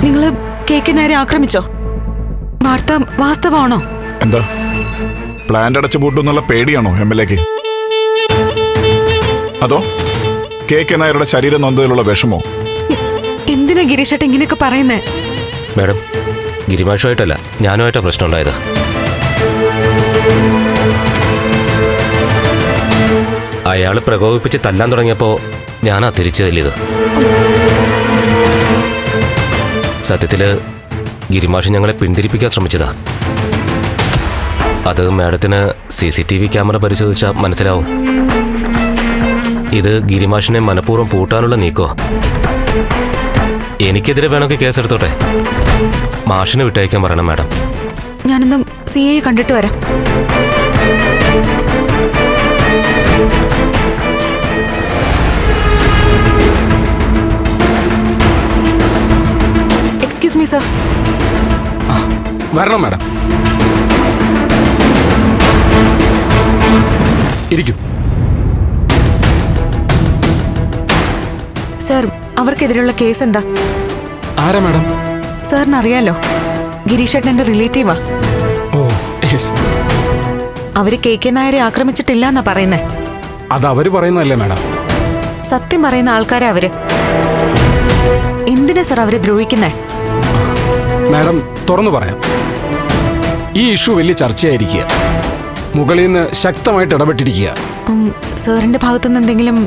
നിങ്ങള് കേക്ക് നേരെ ആക്രമിച്ചോ? വാർത്ത വാസ്തവമാണോ? എന്താ പ്ലാന്റ് അടച്ചു പൂട്ടുന്നുള്ള പേടിയാണോ MLA-ക്ക്? അതോ KK നായരുടെ ശരീരം നൊന്തതിലുള്ള വിഷമോ? എന്തിനാ ഗിരീഷേട്ട ഇങ്ങനെയൊക്കെ പറയുന്നേ? മാഡം, ഗിരിമാഷുമായിട്ടല്ല, ഞാനുമായിട്ടാണ് പ്രശ്നം ഉണ്ടായത്. അയാൾ പ്രകോപിപ്പിച്ച് തല്ലാൻ തുടങ്ങിയപ്പോൾ ഞാനാ തിരിച്ചു തല്ലിയത്. സത്യത്തില് ഗിരിമാഷ് ഞങ്ങളെ പിന്തിരിപ്പിക്കാൻ ശ്രമിച്ചതാ. അത് മാഡത്തിന് CCTV ക്യാമറ പരിശോധിച്ചാൽ മനസ്സിലാവും. ഇത് ഗിരിമാഷിനെ മനഃപൂർവ്വം പൂട്ടാനുള്ള നീക്കോ. എനിക്കെതിരെ വേണമെങ്കിൽ കേസെടുത്തോട്ടെ. മാഷിനെ വിട്ടയക്കാൻ പറയണം മാഡം. ഞാനൊന്നും CA കണ്ടിട്ട് വരാം. Excuse me sir. വരണം മാഡം. ഇരിക്കൂ. സർ, അവർക്കെതിരെയുള്ള കേസ് എന്താ? ആരാ മാഡം? സാറിന് അറിയാലോ, ഗിരീഷേട്ടന്റെ റിലേറ്റീവാ. ഓ യെസ്. അവര് KK നായരെ ആക്രമിച്ചിട്ടില്ല എന്നാ പറയുന്നേ. അത് അവര് പറയുന്നതല്ലേ മാഡം? സത്യം പറയുന്ന ആൾക്കാരാ അവര്. എന്തിനാ സർ അവരെ ദ്രോഹിക്കുന്നേ? മാഡം, തുറന്നു പറയാം. ഈ ഇഷ്യൂ വലിയ ചർച്ചയായിരിക്കുക. മുകളിൽ നിന്ന് ശക്തമായിട്ട് ഇടപെട്ടിരിക്കുക. സാറിന്റെ ഭാഗത്തുനിന്ന് എന്തെങ്കിലും?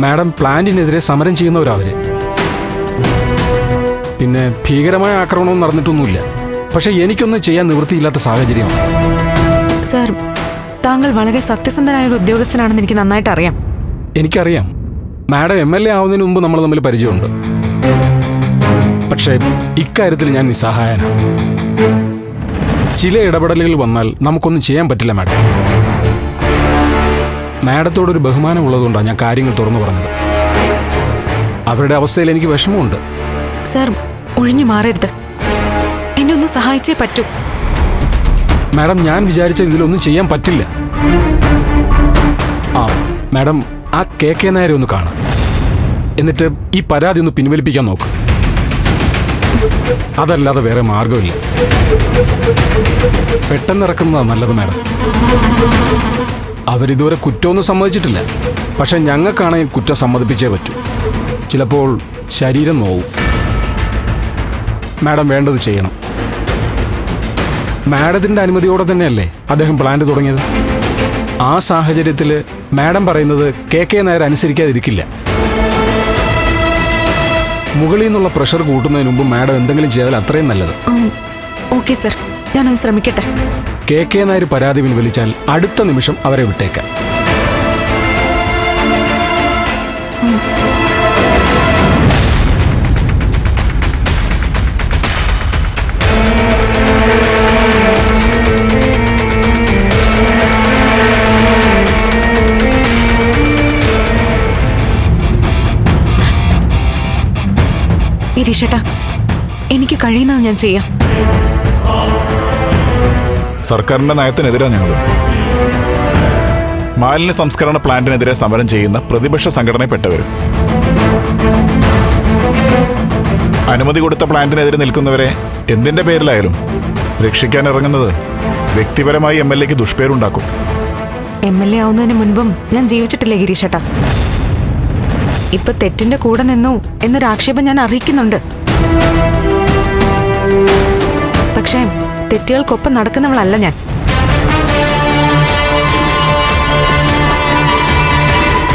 മാഡം, പ്ലാന്റിനെതിരെ സമരം ചെയ്യുന്നവരവര്. പിന്നെ ഭീകരമായ ആക്രമണവും നടന്നിട്ടൊന്നുമില്ല. പക്ഷെ എനിക്കൊന്നും ചെയ്യാൻ നിവൃത്തിയില്ലാത്ത സാഹചര്യമാണ്. സർ, താങ്കൾ വളരെ സത്യസന്ധനായ ഒരു ഉദ്യോഗസ്ഥനാണെന്ന് എനിക്ക് നന്നായിട്ട് അറിയാം. എനിക്കറിയാം. മാഡം MLA ആവുന്നതിന് മുമ്പ് നമ്മൾ തമ്മിൽ പരിചയമുണ്ട്. പക്ഷേ ഇക്കാര്യത്തിൽ ഞാൻ നിസ്സഹായനാണ്. ചില ഇടപെടലുകൾ വന്നാൽ നമുക്കൊന്നും ചെയ്യാൻ പറ്റില്ല മാഡം. മാഡത്തോടൊരു ബഹുമാനം ഉള്ളതുകൊണ്ടാണ് ഞാൻ കാര്യങ്ങൾ തുറന്നു പറഞ്ഞത്. അവരുടെ അവസ്ഥയിൽ എനിക്ക് വിഷമമുണ്ട്. സർ, ഒഴിഞ്ഞു മാറരുത്. എന്നെ ഒന്ന് സഹായിച്ചേ പറ്റൂ. മാഡം, ഞാൻ വിചാരിച്ച ഇതിലൊന്നും ചെയ്യാൻ പറ്റില്ല. മാഡം, ആ KK നായരെ ഒന്ന് കാണാം. എന്നിട്ട് ഈ പരാതി ഒന്ന് പിൻവലിപ്പിക്കാൻ നോക്ക്. അതല്ലാതെ വേറെ മാർഗമില്ല. പെട്ടെന്ന് ഇറക്കുന്നതാണ് നല്ലത് മാഡം. അവരിതുവരെ കുറ്റമൊന്നും സമ്മതിച്ചിട്ടില്ല. പക്ഷെ ഞങ്ങൾക്കാണെങ്കിൽ കുറ്റം സമ്മതിപ്പിച്ചേ പറ്റൂ. ചിലപ്പോൾ ശരീരം നോവും. മാഡം വേണ്ടത് ചെയ്യണം. മാഡത്തിൻ്റെ അനുമതിയോടെ തന്നെയല്ലേ അദ്ദേഹം പ്ലാന്റ് തുടങ്ങിയത്? ആ സാഹചര്യത്തിൽ മാഡം പറയുന്നത് KK നായർ അനുസരിക്കാതിരിക്കില്ല. മുകളിൽ നിന്നുള്ള പ്രഷർ കൂട്ടുന്നതിന് മുമ്പ് മാഡം എന്തെങ്കിലും ചെയ്താൽ അത്രയും നല്ലത്. ഓക്കെ സർ, ഞാനത് ശ്രമിക്കട്ടെ. KK നായർ പരാതി പിൻവലിച്ചാൽ അടുത്ത നിമിഷം അവരെ വിട്ടേക്കാം. ഗിരീഷേട്ടാ, എനിക്ക് കഴിയുന്നത് ഞാൻ ചെയ്യാം. സർക്കാരിന്റെ നയത്തിനെതിരാണ് ഞങ്ങൾ. മാലിന്യ സംസ്കരണ പ്ലാന്റിനെതിരെ സമരം ചെയ്യുന്ന പ്രതിപക്ഷ സംഘടനയിൽപ്പെട്ടവർ. അനുമതി കൊടുത്ത പ്ലാന്റിനെതിരെ നിൽക്കുന്നവരെ എന്തിന്റെ പേരിലായാലും രക്ഷിക്കാൻ ഇറങ്ങുന്നത് വ്യക്തിപരമായി MLA-ക്ക് ദുഷ്പേരുണ്ടാക്കും. MLA ആവുന്നതിന് മുൻപും ഞാൻ ജീവിച്ചിട്ടില്ലേ ഗിരീഷേട്ടാ? ഇപ്പൊ തെറ്റിന്റെ കൂടെ നിന്നു എന്നൊരു ആക്ഷേപം ഞാൻ അറിയിക്കുന്നുണ്ട്. പക്ഷേ തെറ്റുകൾക്കൊപ്പം നടക്കുന്നവളല്ല ഞാൻ.